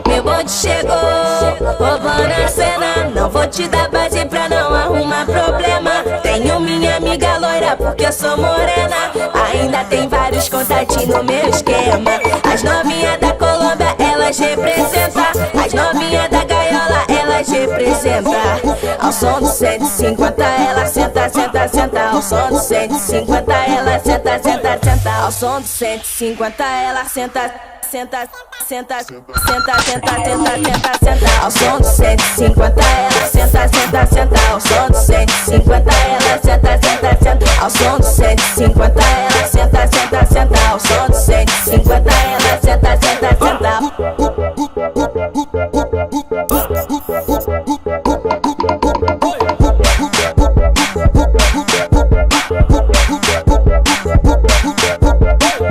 Meu bonde chegou, roubando a cena. Não vou te dar base pra não arrumar problema. Tenho minha amiga loira porque eu sou morena. Ainda tem vários contatinhos no meu esquema. As novinhas da Colômbia, elas representam. As novinhas da gaiola, elas representam. Ao som do 150 ela senta, senta, senta. Ao som do 150 ela senta, senta, senta. Ao som do 150 ela senta, senta, senta, senta, senta, senta, senta, senta. Ao som do 150 ela senta, senta, senta. Ao som do 150 ela senta, senta, senta. Ao som do 150 ela senta, senta, senta. Ao som do 150 ela senta, senta, senta.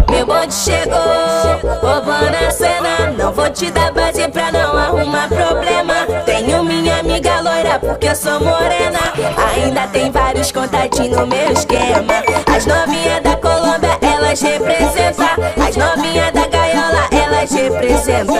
Meu bonde chegou, roubando a cena. Não vou te dar base pra não arrumar problema. Tenho minha amiga loira porque eu sou morena. Ainda tem vários contatinhos no meu esquema. As novinhas da Colômbia, elas representam. As novinhas da gaiola, elas representam.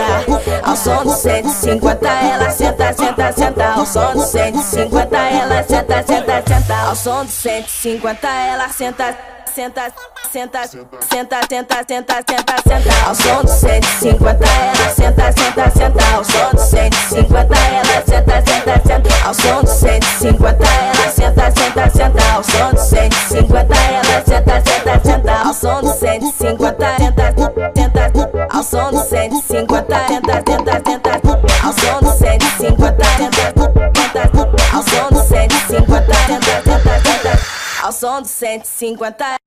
Ao som do 150 ela senta, senta, senta. Ao som do 150 ela senta, senta, senta. Ao som do 150 ela senta, senta, senta, senta, senta, senta, senta, senta. Ao som do 150 ela senta, senta, senta. Ao som do 150 ela senta, senta, senta. Ao som do 150 ela senta, senta, senta. Ao som do 150 ela senta, senta, senta. Ao som do 150 senta, senta. Ao som do 150 senta, senta, senta. Ao som do 150 senta, senta. Ao som do 150 senta, senta, senta. Ao som do 150.